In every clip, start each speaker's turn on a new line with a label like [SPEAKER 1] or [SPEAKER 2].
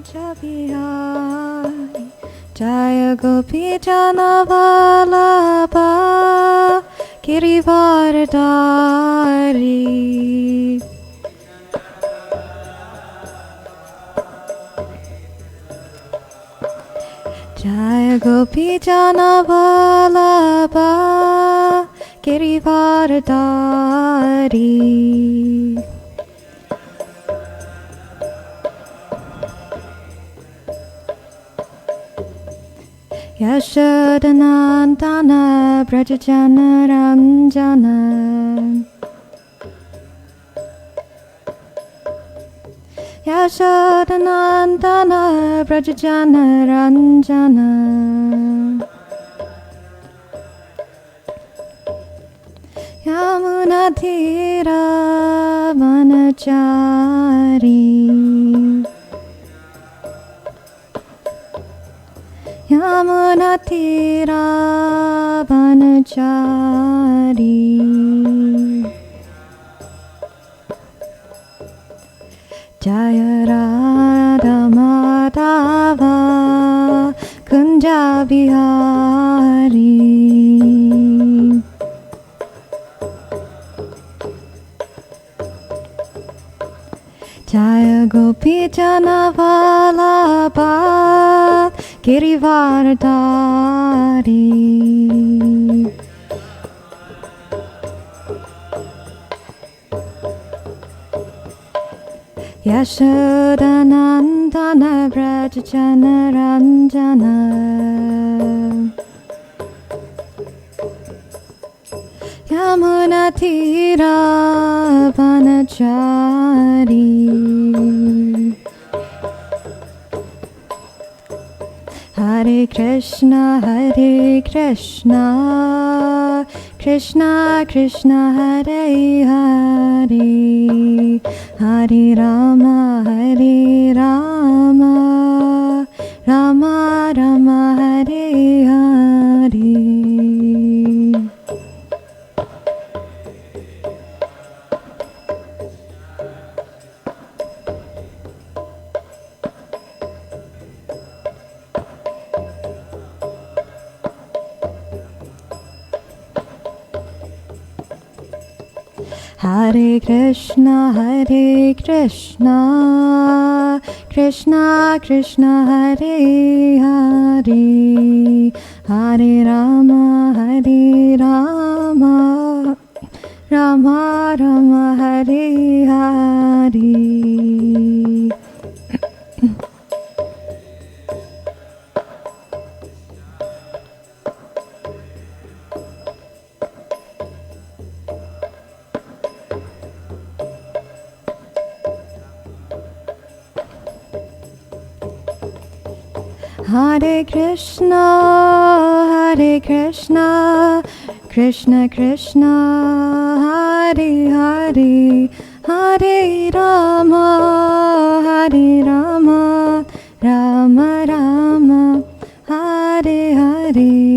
[SPEAKER 1] Bihari Jaya Gopi Jana Vallabha Girivardhari Jaya Gopi Jana Vallabha Girivardhari Yashodanandana Brajajana Ranjana Yashodanandana Brajajana Ranjana Yamunadhira Vanachari Yamunatira Vanachari Jaya Radha Madhava Kunja Bihari Jaya Gopi Jana Vallabha Girivardhari Yashodanandana Brajajana Ranjana Yamunatira Vanachari Hare Krishna Krishna Krishna Hare Hare Hare Rama Rama Rama Hare Hare Hare Krishna Krishna Krishna Hare Hare Hare Rama Rama Rama Hare Hare Hare Krishna Krishna Krishna Hare Hare Hare Rama Rama Rama Hare Hare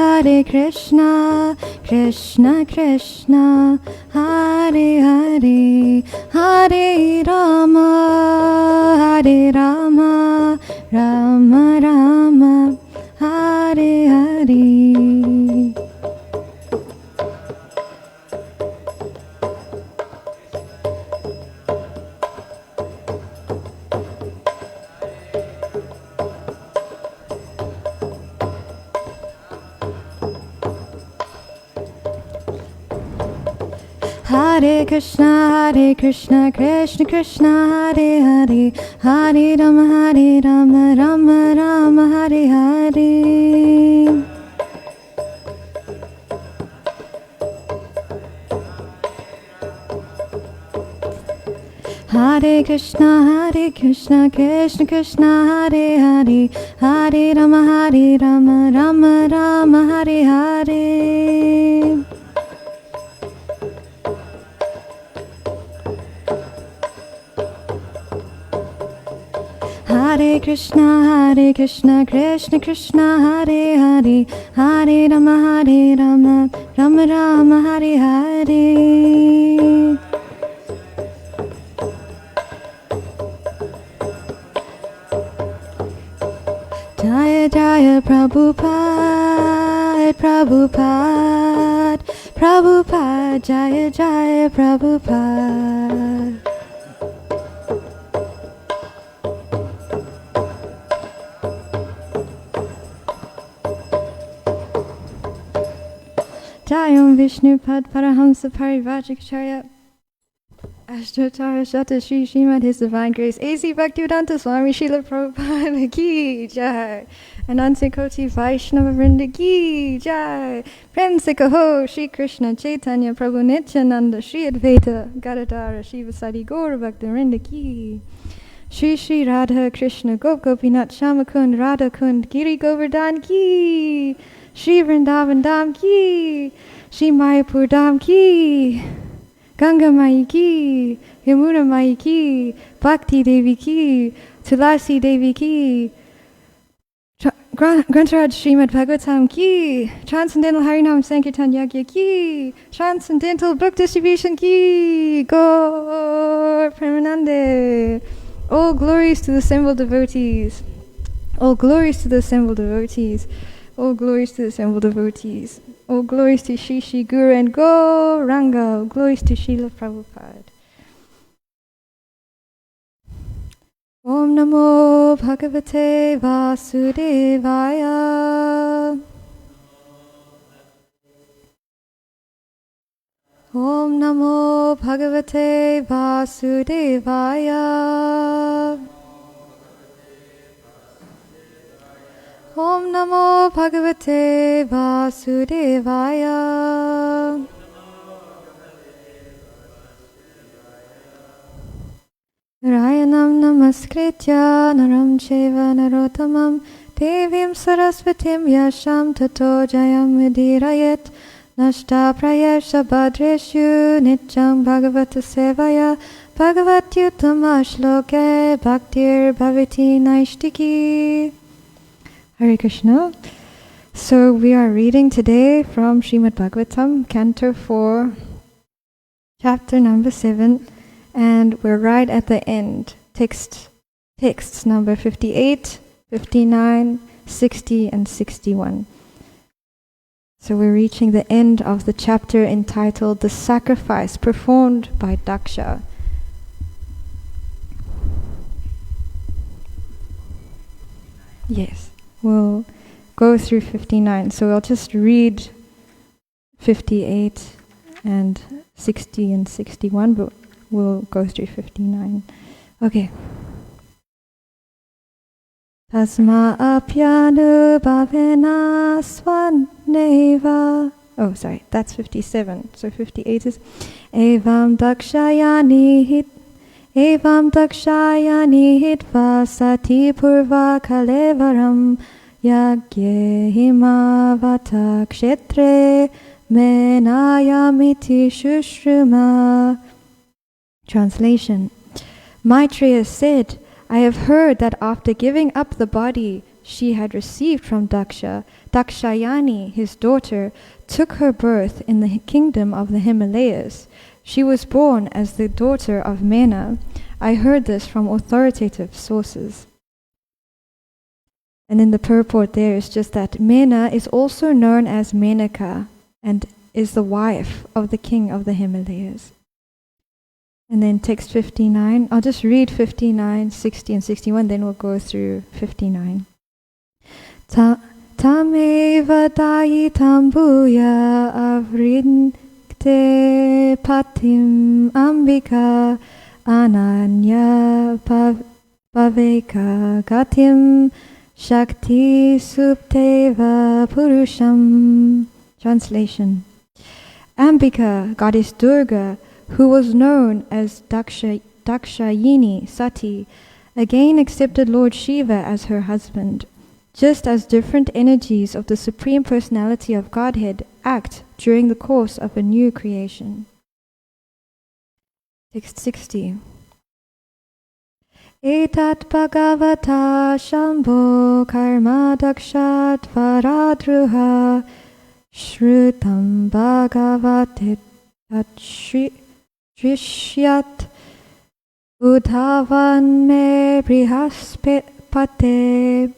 [SPEAKER 1] Hare Krishna Krishna Krishna Hare Hare Hare Rama Rama Rama Hare Hare Hare Krishna Krishna Krishna Hare Hare Hare Rama Rama Rama Hare Hare Hare Krishna Krishna Krishna Hare Hare Hare Rama Rama Rama Hare Hare Hare Krishna, Krishna Krishna, Hare Hare, Hare Rama, Rama Rama, Hare Hare. Jaya Jaya Prabhupada, Prabhupada, Prabhupada, Jaya Jaya Prabhupada. Jayam Vishnupad Parahamsa Parivajikacharya Ashtotara Shata Shri Srimad His Divine Grace A.C. Bhaktivedanta Swami Srila Prabhupada Ki Jai Ananta Koti Vaishnava Vrinda Ki Jai Prem Se Kaho Shri Krishna Chaitanya Prabhu Nityananda Shri Advaita Gadadara Shiva Sadi Gaura Bhakta Vrinda Ki Shri Shri Radha Krishna Gop Gopinath Shamakund Radha Kund Giri Govardhan Ki Shri Vrindavan Dham Ki Shri Mayapur Dham Ki Ganga Mai Ki, Yamuna Mai Ki, Bhakti Devi Ki, Tulasi Devi Ki, Grantharaj Srimad Bhagavatam Ki, Transcendental Harinam Sankirtan Yagya Ki, Transcendental Book Distribution Ki, Gaur Premanande. All glories to the assembled devotees. All glories to the assembled devotees. All glories to the assembled devotees. All glories to Shri Shri Guru and Gauranga. All glories to Srila Prabhupada. Om Namo Bhagavate Vasudevaya. Om Namo Bhagavate Vasudevaya. Om Namo Bhagavate Vasudevaya. Narayanam Namaskritya Naram Cheva Narottamam Devim Sarasvatim Yasham Tato Jayam Vidirayet Nashta Prayesha Bhadreshu Nityam Bhagavata Sevaya Bhagavatyutama Shloke Bhaktir Bhavati Naishtiki. Hare Krishna. So we are reading today from Srimad Bhagavatam, Canto 4, Chapter number 7, and we're right at the end. Texts number 58, 59, 60, and 61. So we're reaching the end of the chapter entitled The Sacrifice Performed by Daksha. Yes. We'll go through 59. So I'll just read 58 and 60 and 61, but we'll go through 59. Okay. Tasma apyanu bhavena svaneva. Oh, sorry, that's 57. So 58 is Evam dakshayani hit. Evam dakshayani hitva sati purva kalevaram yagye himavata kshetre menayamiti shushruma. Translation. Maitreya said, I have heard that after giving up the body she had received from Daksha, Dakshayani, his daughter, took her birth in the kingdom of the Himalayas. She was born as the daughter of Mena. I heard this from authoritative sources. And in the purport there is just that Mena is also known as Menaka and is the wife of the king of the Himalayas. And then text 59, I'll just read 59, 60 and 61, then we'll go through 59. Tameva dayitam bhuya avrinte patim ambika ananya paveka gatim shakti supteva purusham. Translation. Ambika, goddess Durga, who was known as Dakshayini Sati, again accepted Lord Shiva as her husband, just as different energies of the Supreme Personality of Godhead act during the course of a new creation. Text 60. Etat Bhagavata Shambho Karma Dakshat Varadruha Shrutam Bhagavatit Trishyat Udhavan Me Brihaspate.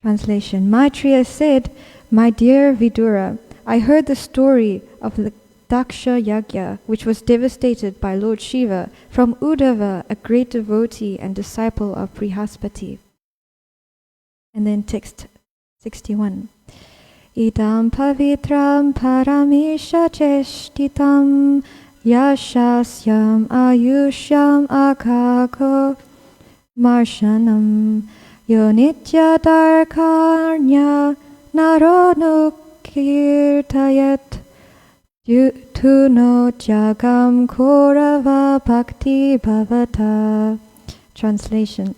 [SPEAKER 1] Translation. Maitreya said, "My dear Vidura, I heard the story of the Daksha Yagya, which was devastated by Lord Shiva, from Uddhava, a great devotee and disciple of Brihaspati." And then text 61. Idam pavitram paramisha cheshtitam yashasyam ayushyam akako marshanam yonitya darkarnya naronukirtayat Tuno jagam korava bhakti bhavata. Translation.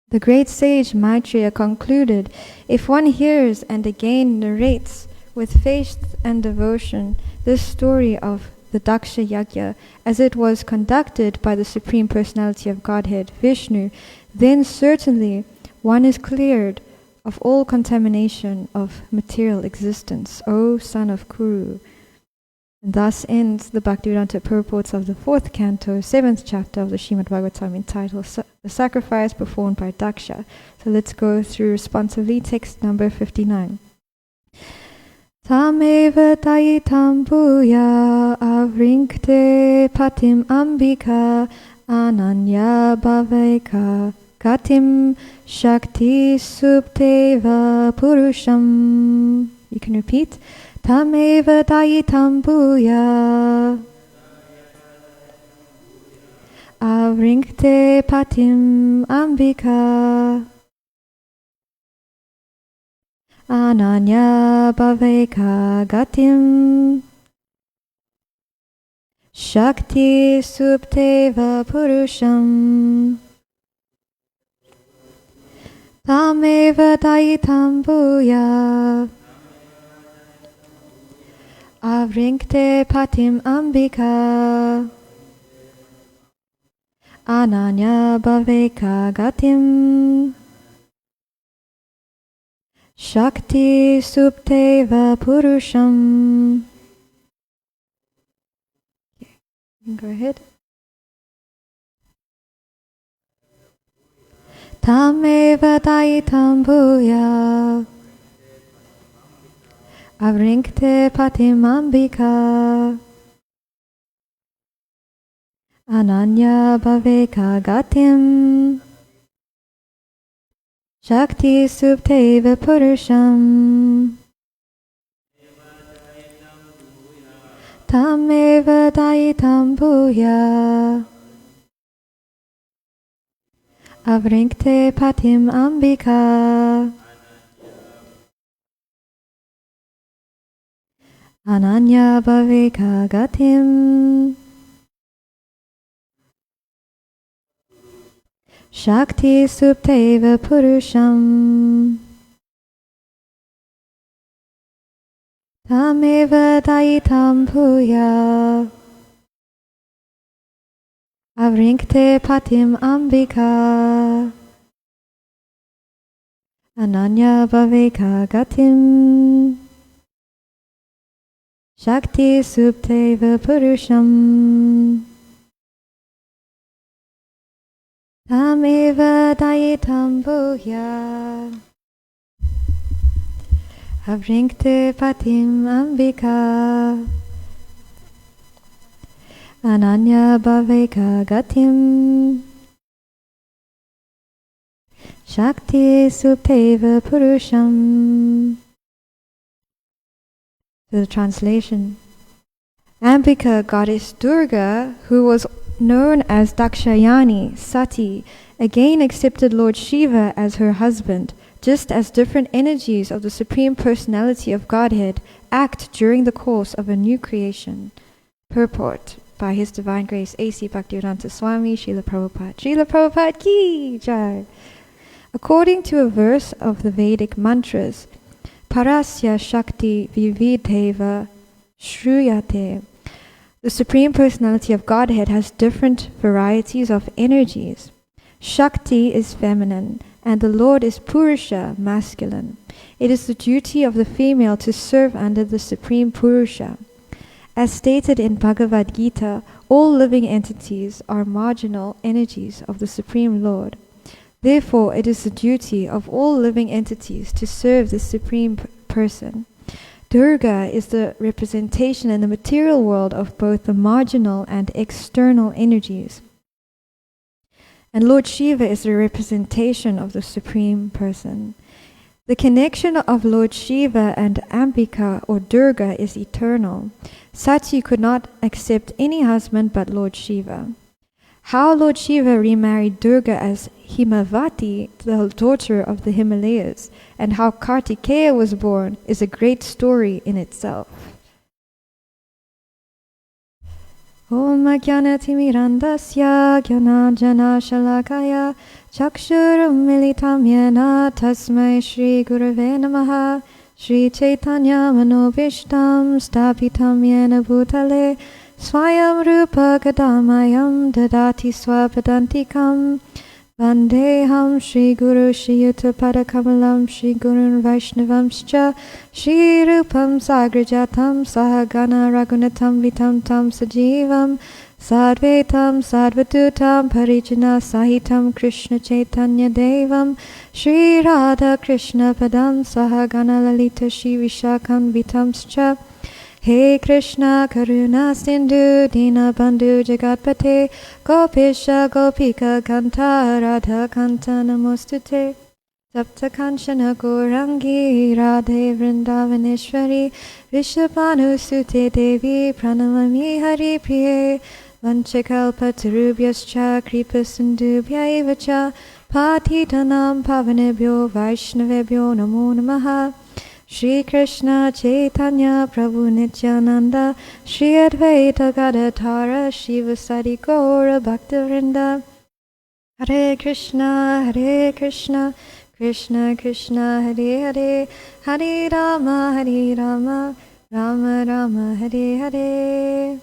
[SPEAKER 1] The great sage Maitreya concluded, if one hears and again narrates with faith and devotion this story of the Daksha Yagya as it was conducted by the Supreme Personality of Godhead, Vishnu, then certainly one is cleared of all contamination of material existence, O son of Kuru. And thus ends the Bhaktivedanta purports of the 4th canto, 7th chapter of the Srimad Bhagavatam, entitled The Sacrifice Performed by Daksha. So let's go through responsively text number 59. Tameva dayitam bhuya avrinkte patim ambika ananya bhaveka gatim shakti subteva purusham. You can repeat. Tameva dayitam bhuya avrinkte patim ambika ananya bhaveka gatim shakti subteva purusham. Tameva dayitam bhuya avrinkte patim ambika ananya bhaveka gatim shakti subteva purusham. Go ahead. Tameva dayitam bhuya avrinkte patim ambika ananya bhaveka gatim shakti subteva purusham. Tameva dayitam bhuya avrinkte patim ambika ananya bhaveka gatim shakti subteva purusham. Tameva dayitam bhuya avrinkte patim ambika ananya bhaveka gatim shakti subteva purusham. Tameva dayitam bhuya avrinkte patim ambika ananya bhaveka gatim shakti subteva purusham. The translation. Ambika, goddess Durga, who was known as Dakshayani, Sati, again accepted Lord Shiva as her husband, just as different energies of the Supreme Personality of Godhead act during the course of a new creation. Purport by His Divine Grace A.C. Bhaktivedanta Swami Srila Prabhupada. Srila Prabhupada ki jai. According to a verse of the Vedic mantras, Parasya Shakti Vividheva Shruyate, the Supreme Personality of Godhead has different varieties of energies. Shakti is feminine, and the Lord is Purusha, masculine. It is the duty of the female to serve under the Supreme Purusha. As stated in Bhagavad Gita, all living entities are marginal energies of the Supreme Lord. Therefore, it is the duty of all living entities to serve the Supreme Person. Durga is the representation in the material world of both the marginal and external energies. And Lord Shiva is the representation of the Supreme Person. The connection of Lord Shiva and Ambika or Durga is eternal. Sati could not accept any husband but Lord Shiva. How Lord Shiva remarried Durga as Himavati, the daughter of the Himalayas, and how Kartikeya was born is a great story in itself. Om Jnanatimirandasya Jnananjana Shalakaya Chakshurum Militam Yena Tasmai Shri Gurave Namaha Shri Chaitanya Manobishtam Stapitam Yena Bhutale Swayam Rupa Kadamayam Dadati Swapadantikam Vandeham Shri Guru Shri Yuta Padakamalam Shri Gurun Vaishnavamscha Shri Rupam Sagrajatam Sahagana Ragunatam Vitam Tam Sajivam Sadvetam Sadvatutam Parijana Sahitam Krishna Chaitanya Devam Shri Radha Krishna Padam Sahagana Lalita Shri Vishakam Vitamscha He Krishna Karuna Sindhu Dina Bandhu Jagatpate Gopisha Gopika Kanta Radha Kanta Namostute Sapta Kanchana Gaurangi Radhe Vrindavaneshwari Vishabhanu Sute Devi Pranamami Hari Priye Vanchakalpa Tarubhyascha Kripa Sindhubhya Evacha Patitanam Pavanebhyo Vaishnavebhyo Namo Namaha Shri Krishna Chaitanya Prabhu Nityananda Shri Advaita Gadadhara Shivasari Gaura Bhaktivinoda Hare Krishna Krishna Krishna Hare Hare Hare Rama Rama Rama Hare Hare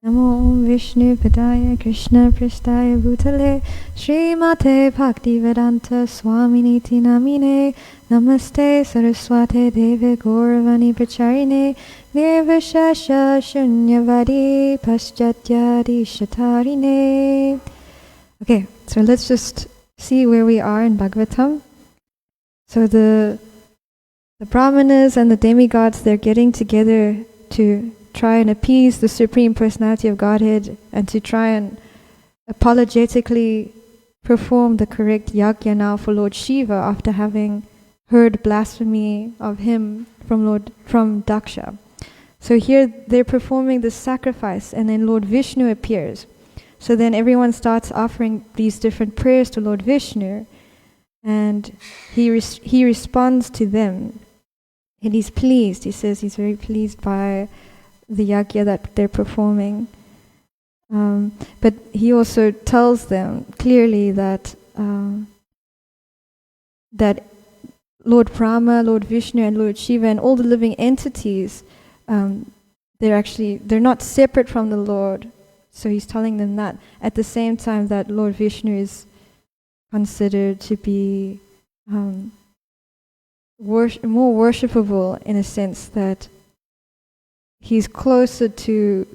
[SPEAKER 1] Namo Vishnu Padaya Krishna Pristaya Bhutale Srimate Bhaktivedanta Swaminiti Namine Namaste Saraswate Deve Gauravani Pracharine Nirvishesha Shunyavadi Paschatyadi Shatarine. Okay, so let's just see where we are in Bhagavatam. So the Brahmanas and the demigods, they're getting together to try and appease the Supreme Personality of Godhead and to try and apologetically perform the correct yajna now for Lord Shiva after having heard blasphemy of him from Daksha. So here they're performing this sacrifice and then Lord Vishnu appears. So then everyone starts offering these different prayers to Lord Vishnu and he responds to them and he's pleased. He says he's very pleased by the yajna that they're performing. But he also tells them clearly that that Lord Brahma, Lord Vishnu and Lord Shiva and all the living entities, they're not separate from the Lord. So he's telling them that at the same time that Lord Vishnu is considered to be more worshipable in a sense that he's closer to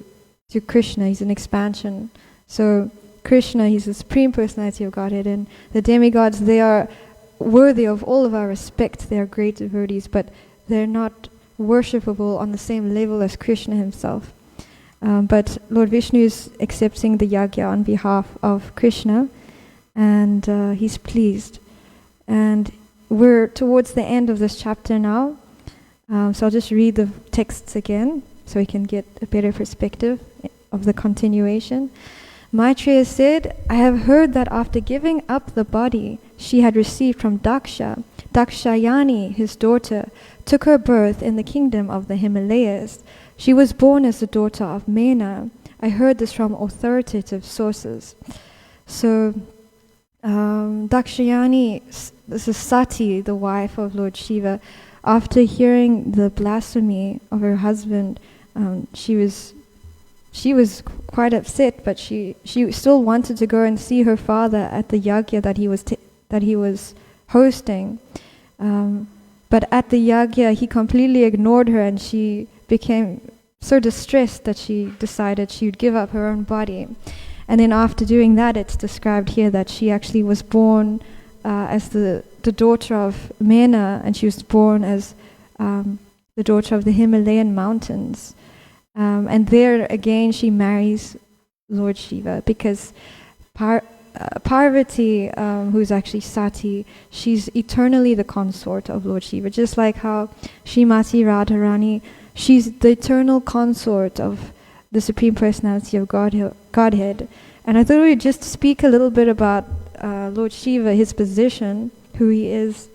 [SPEAKER 1] Krishna, he's an expansion. So Krishna, he's the Supreme Personality of Godhead, and the demigods, they are worthy of all of our respect. They are great devotees, but they're not worshipable on the same level as Krishna himself. But Lord Vishnu is accepting the yajna on behalf of Krishna, and he's pleased. And we're towards the end of this chapter now, so I'll just read the texts again so we can get a better perspective of the continuation. Maitreya said, I have heard that after giving up the body she had received from Daksha, Dakshayani, his daughter, took her birth in the kingdom of the Himalayas. She was born as the daughter of Mena. I heard this from authoritative sources. So Dakshayani, this is Sati, the wife of Lord Shiva. After hearing the blasphemy of her husband, she was she was quite upset, but she still wanted to go and see her father at the yagya that he was hosting. But at the yagya, he completely ignored her, and she became so distressed that she decided she would give up her own body. And then after doing that, it's described here that she actually was born as the daughter of Mena, and she was born as the daughter of the Himalayan mountains. And there again she marries Lord Shiva, because Parvati, who's actually Sati, she's eternally the consort of Lord Shiva, just like how Srimati Radharani, she's the eternal consort of the Supreme Personality of Godhead. And I thought we would just speak a little bit about Lord Shiva, his position, who he is.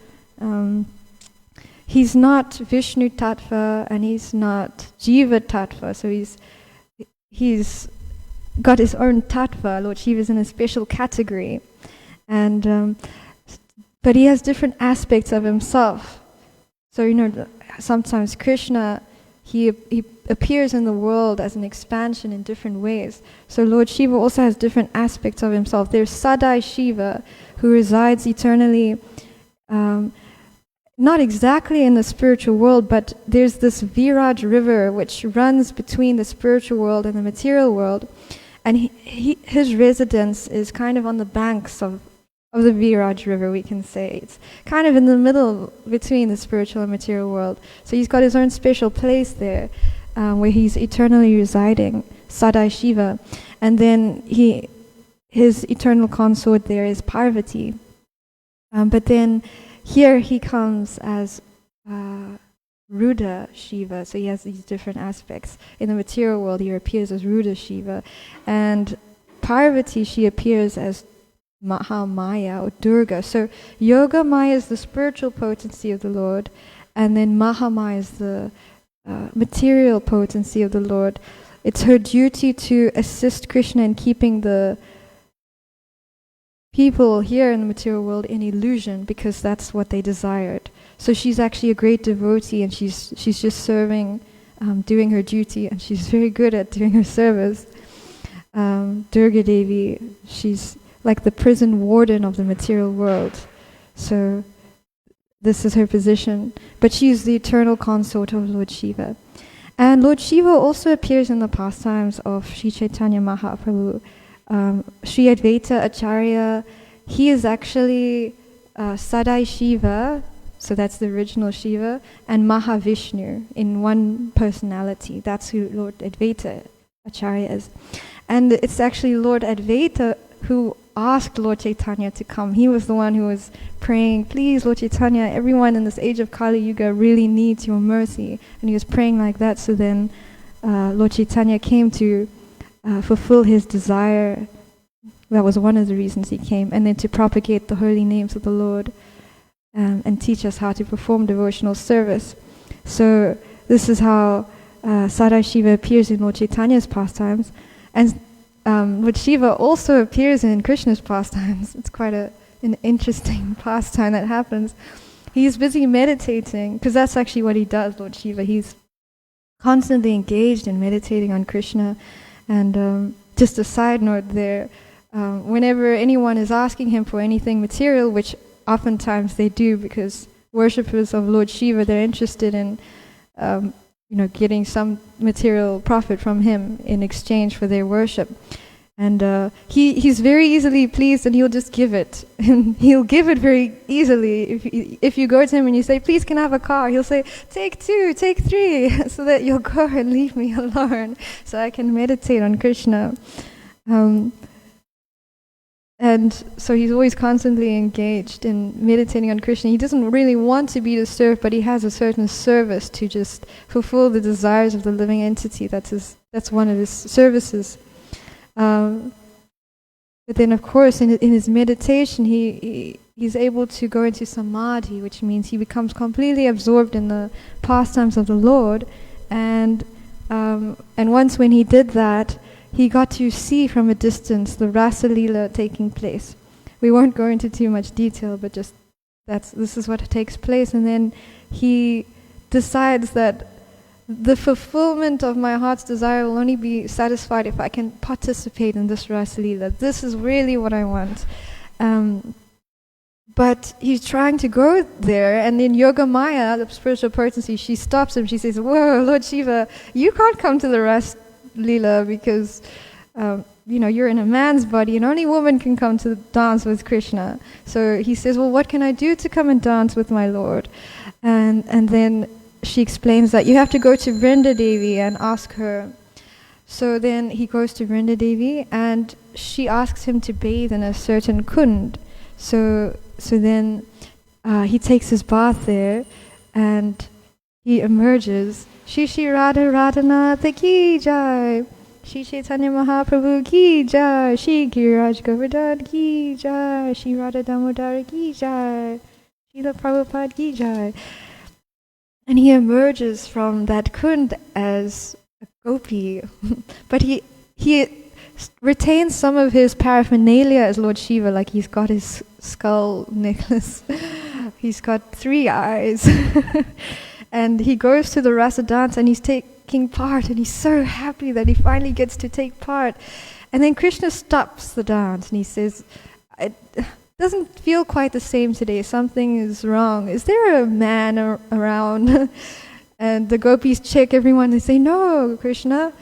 [SPEAKER 1] He's not Vishnu Tattva and he's not Jiva Tattva, so he's got his own Tattva. Lord Shiva is in a special category, and but he has different aspects of himself. So sometimes Krishna, he appears in the world as an expansion in different ways. So Lord Shiva also has different aspects of himself. There's Sadai Shiva, who resides eternally, not exactly in the spiritual world, but there's this Viraj river which runs between the spiritual world and the material world, and his residence is kind of on the banks of the Viraj river, we can say. It's kind of in the middle between the spiritual and material world. So he's got his own special place there, where he's eternally residing, Sadai Shiva. And then his eternal consort there is Parvati. But then here he comes as Ruda Shiva, so he has these different aspects. In the material world, he appears as Ruda Shiva. And Parvati, she appears as Mahamaya or Durga. So Yoga Maya is the spiritual potency of the Lord, and then Mahamaya is the material potency of the Lord. It's her duty to assist Krishna in keeping the people here in the material world in illusion, because that's what they desired. So she's actually a great devotee, and she's just serving, doing her duty, and she's very good at doing her service. Durga Devi, she's like the prison warden of the material world. So this is her position. But she's the eternal consort of Lord Shiva. And Lord Shiva also appears in the pastimes of Sri Chaitanya Mahaprabhu. Sri Advaita Acharya, he is actually Sadai Shiva, so that's the original Shiva, and Mahavishnu in one personality. That's who Lord Advaita Acharya is. And it's actually Lord Advaita who asked Lord Chaitanya to come. He was the one who was praying, please Lord Chaitanya, everyone in this age of Kali Yuga really needs your mercy. And he was praying like that, so then Lord Chaitanya came to fulfill his desire. That was one of the reasons he came. And then to propagate the holy names of the Lord and teach us how to perform devotional service. So this is how Sadai Shiva appears in Lord Chaitanya's pastimes. And Lord Shiva also appears in Krishna's pastimes. It's quite an interesting pastime that happens. He's busy meditating, because that's actually what he does, Lord Shiva. He's constantly engaged in meditating on Krishna. And just a side note there, whenever anyone is asking him for anything material, which oftentimes they do, because worshippers of Lord Shiva, they're interested in getting some material profit from him in exchange for their worship. And he's very easily pleased, and he'll just give it. And he'll give it very easily. If you go to him and you say, please can I have a car? He'll say, take 2, take 3, so that you'll go and leave me alone, so I can meditate on Krishna. And so he's always constantly engaged in meditating on Krishna. He doesn't really want to be disturbed, but he has a certain service to just fulfill the desires of the living entity. That's one of his services. But then, of course, in his meditation, he's able to go into samadhi, which means he becomes completely absorbed in the pastimes of the Lord. And once when he did that, he got to see from a distance the Rasa Leela taking place. We won't go into too much detail, but just this is what takes place. And then he decides that the fulfillment of my heart's desire will only be satisfied if I can participate in this Rasa Leela. This is really what I want. But he's trying to go there, and then Yogamaya, the spiritual potency, she stops him. She says, "Whoa, Lord Shiva, you can't come to the Rasa Leela because you're in a man's body, and only women can come to dance with Krishna." So he says, "Well, what can I do to come and dance with my Lord?" And then she explains that you have to go to Vrinda Devi and ask her. So then he goes to Vrinda Devi, and she asks him to bathe in a certain kund. So then he takes his bath there, and he emerges. Shri Shri Radha Radhanath ki jai. Shri Chaitanya Mahaprabhu ki jai. Shri Giriraj Govardhan ki jai. Shri Radha Damodara ki jai. Srila Prabhupada ki jai. And he emerges from that kund as a gopi. But he retains some of his paraphernalia as Lord Shiva, like he's got his skull necklace. He's got 3 eyes. And he goes to the rasa dance and he's taking part, and he's so happy that he finally gets to take part. And then Krishna stops the dance and he says, "It doesn't feel quite the same today. Something is wrong. Is there a man around?" And the gopis check everyone and say, "No, Krishna."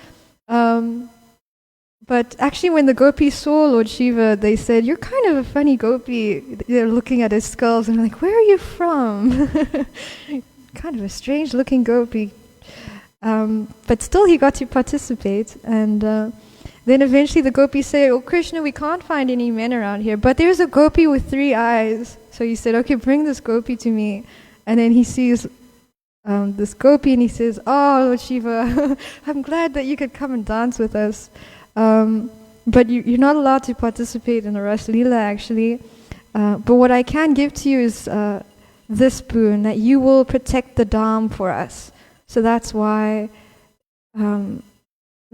[SPEAKER 1] But actually when the gopis saw Lord Shiva, they said, "You're kind of a funny gopi." They're looking at his skulls and like, "Where are you from?" Kind of a strange looking gopi. But still he got to participate. And then eventually the gopis say, "Oh Krishna, we can't find any men around here, but there's a gopi with 3 eyes." So he said, "Okay, bring this gopi to me." And then he sees this gopi and he says, "Oh Lord Shiva, I'm glad that you could come and dance with us. But you're not allowed to participate in the Rasa Leela actually. But what I can give to you is this boon, that you will protect the Dham for us." So that's why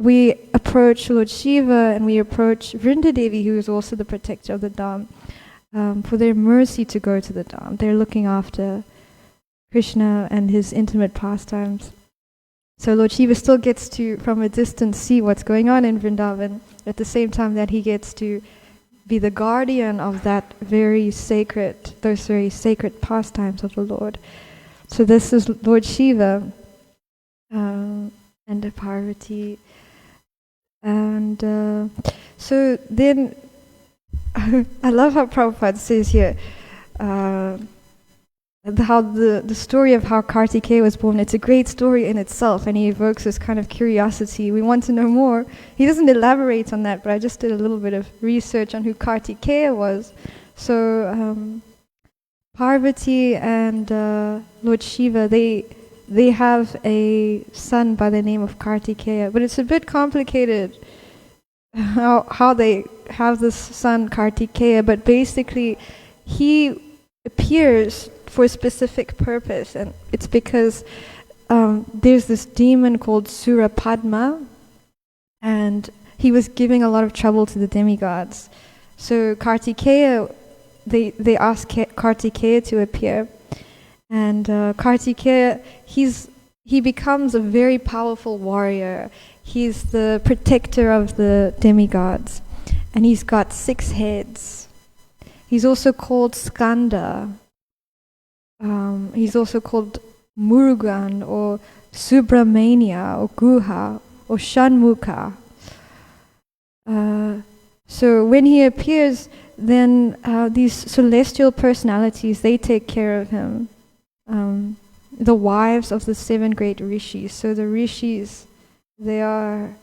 [SPEAKER 1] we approach Lord Shiva and we approach Vrinda Devi, who is also the protector of the Dham, for their mercy to go to the Dham. They're looking after Krishna and his intimate pastimes. So Lord Shiva still gets to, from a distance, see what's going on in Vrindavan, at the same time that he gets to be the guardian of those very sacred pastimes of the Lord. So this is Lord Shiva and the Parvati. And so then, I love how Prabhupada says here, how the story of how Kartikeya was born, it's a great story in itself, and he evokes this kind of curiosity. We want to know more. He doesn't elaborate on that, but I just did a little bit of research on who Kartikeya was. So Parvati and Lord Shiva, they have a son by the name of Kartikeya, but it's a bit complicated how they have this son Kartikeya, but basically he appears for a specific purpose, and it's because there's this demon called Surapadma, and he was giving a lot of trouble to the demigods. So Kartikeya, they asked Kartikeya to appear, and Kartikeya, he becomes a very powerful warrior. He's the protector of the demigods, and he's got 6 heads. He's also called Skanda. He's also called Murugan or Subramania or Guha or Shanmukha. So when he appears, then these celestial personalities, they take care of him. The wives of the 7 great rishis. So the rishis, they are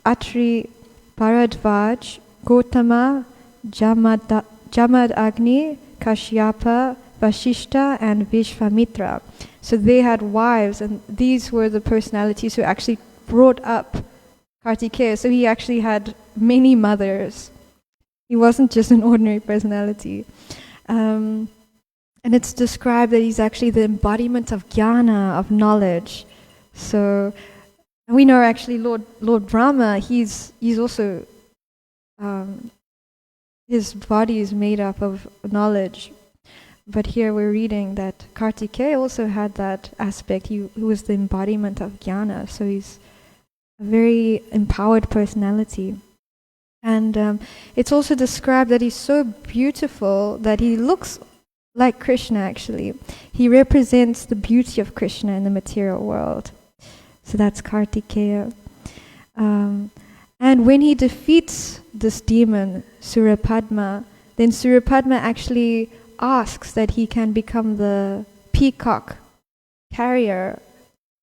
[SPEAKER 1] Atri, Bharadvaj, Gotama, Jamad Agni, Kashyapa, Vashishta, and Vishvamitra. So they had wives, and these were the personalities who actually brought up Kartikeya. So he actually had many mothers. He wasn't just an ordinary personality. And it's described that he's actually the embodiment of jnana, of knowledge. So we know actually Lord Brahma, he's also, his body is made up of knowledge. But here we're reading that Kartikeya also had that aspect. He was the embodiment of jnana, so he's a very empowered personality. And it's also described that he's so beautiful that he looks like Krishna actually. He represents the beauty of Krishna in the material world. So that's Kartikeya. And when he defeats this demon, Surapadma, then Surapadma actually asks that he can become the peacock carrier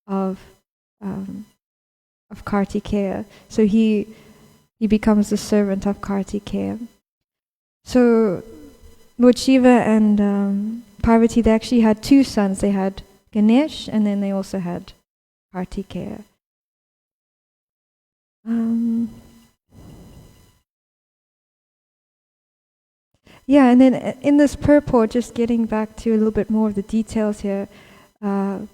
[SPEAKER 1] of Kartikeya. So he becomes the servant of Kartikeya. So Lord Shiva and Parvati, they actually had two sons. They had Ganesh, and then they also had Kartikeya. Yeah, and then in this purport, just getting back to a little bit more of the details here, Srila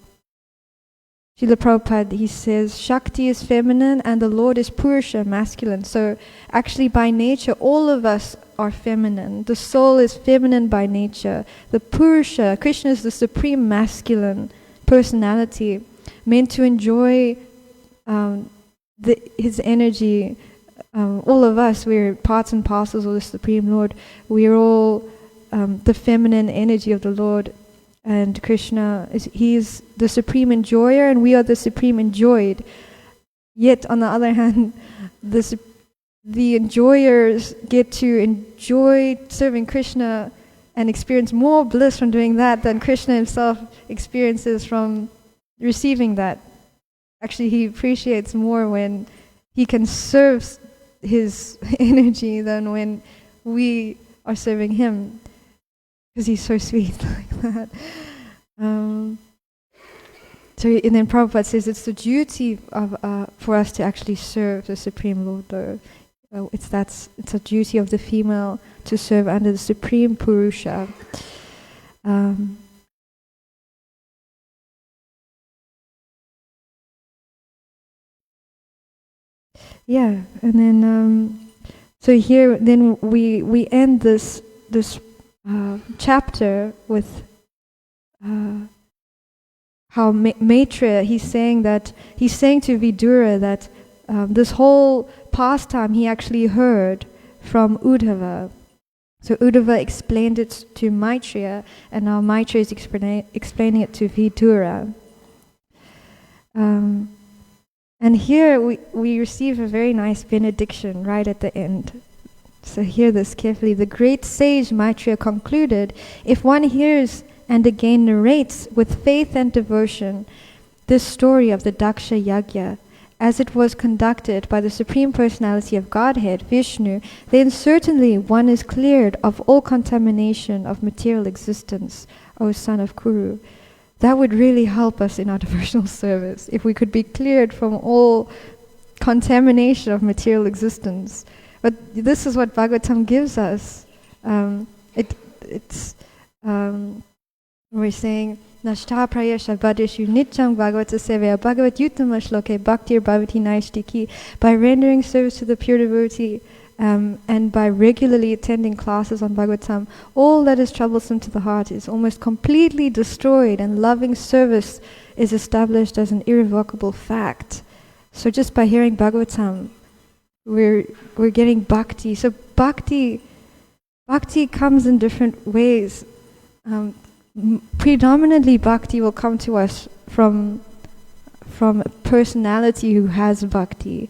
[SPEAKER 1] Prabhupada, he says, Shakti is feminine and the Lord is Purusha, masculine. So actually by nature, all of us are feminine. The soul is feminine by nature. The Purusha, Krishna is the supreme masculine personality, meant to enjoy his energy. All of us, we're parts and parcels of the Supreme Lord. We are all the feminine energy of the Lord. And Krishna, he's the supreme enjoyer and we are the supreme enjoyed. Yet on the other hand, the enjoyers get to enjoy serving Krishna and experience more bliss from doing that than Krishna himself experiences from receiving that. Actually, he appreciates more when he can serve his energy than when we are serving him, because he's so sweet like that. And then Prabhupada says it's the duty of for us to actually serve the Supreme Lord, though. It's a duty of the female to serve under the Supreme Purusha. Yeah, and then so here then we end this chapter with how Maitreya, he's saying to Vidura that this whole pastime he actually heard from Uddhava. So Uddhava explained it to Maitreya, and now Maitreya is explaining it to Vidura. And here we receive a very nice benediction right at the end. So hear this carefully. The great sage Maitreya concluded, if one hears and again narrates with faith and devotion this story of the Daksha Yagya, as it was conducted by the Supreme Personality of Godhead, Vishnu, then certainly one is cleared of all contamination of material existence, O son of Kuru. That would really help us in our devotional service, if we could be cleared from all contamination of material existence. But this is what Bhagavatam gives us. We're saying, Nashta prayasha badeshu nityam bhagavata sevaya bhagavat yutama shloke bhaktir bhavati naishtiki. By rendering service to the pure devotee and by regularly attending classes on Bhagavatam, all that is troublesome to the heart is almost completely destroyed, and loving service is established as an irrevocable fact. So just by hearing Bhagavatam, we're getting bhakti. So bhakti comes in different ways. Predominantly bhakti will come to us from a personality who has bhakti.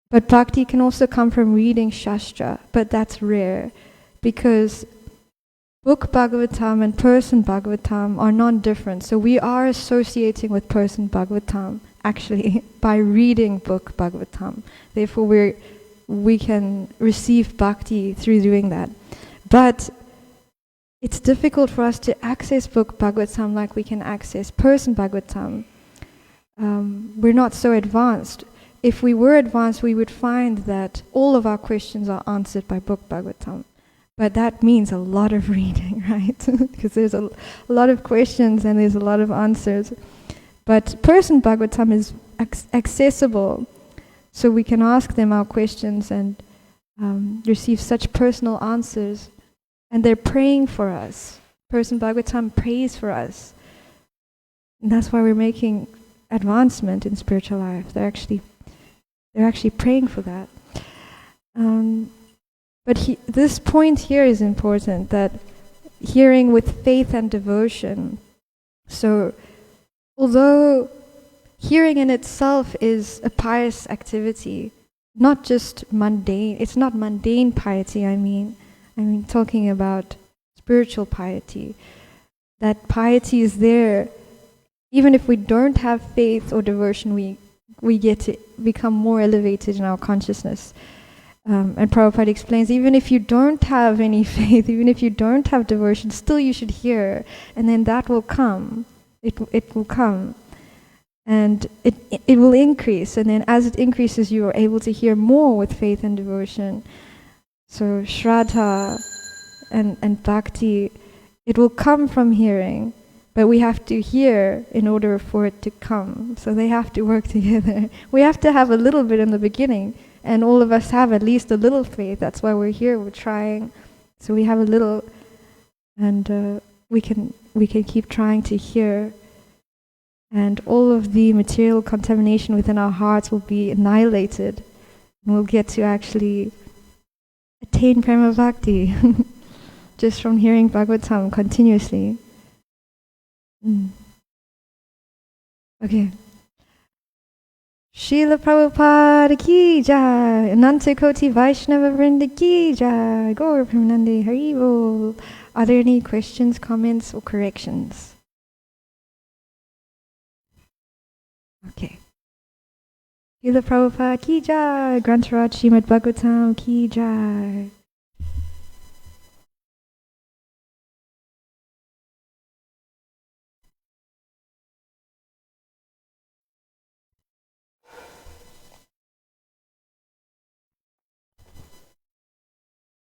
[SPEAKER 1] But bhakti can also come from reading Shastra, but that's rare, because book Bhagavatam and person Bhagavatam are non-different. So we are associating with person Bhagavatam, actually, by reading book Bhagavatam. Therefore we can receive bhakti through doing that. But it's difficult for us to access book Bhagavatam like we can access person Bhagavatam. We're not so advanced. If we were advanced, we would find that all of our questions are answered by book Bhagavatam. But that means a lot of reading, right? Because there's a lot of questions and there's a lot of answers. But person Bhagavatam is accessible, so we can ask them our questions and receive such personal answers. And they're praying for us. person Bhagavatam prays for us. And that's why we're making advancement in spiritual life. They're actually praying for that. But this point here is important, that hearing with faith and devotion. So, although hearing in itself is a pious activity, not just mundane, it's not mundane piety, I mean talking about spiritual piety. That piety is there, even if we don't have faith or devotion, we get to become more elevated in our consciousness. And Prabhupada explains, even if you don't have any faith, even if you don't have devotion, still you should hear, and then that will come. It will come, and it will increase, and then as it increases, you are able to hear more with faith and devotion. So Shraddha and Bhakti, it will come from hearing, but we have to hear in order for it to come. So they have to work together. We have to have a little bit in the beginning. And all of us have at least a little faith. That's why we're here. We're trying. So we have a little, and we can keep trying to hear. And all of the material contamination within our hearts will be annihilated, and we'll get to actually attain Prema Bhakti just from hearing Bhagavatam continuously. Okay. Srila Prabhupada ki jai, Ananta Koti Vaishnava Vrinda ki jai, Gaur Premanande Hari Bol. Are there any questions, comments, or corrections? Okay. Srila Prabhupada ki jai, Grantaraj Srimad Bhagavatam ki jai.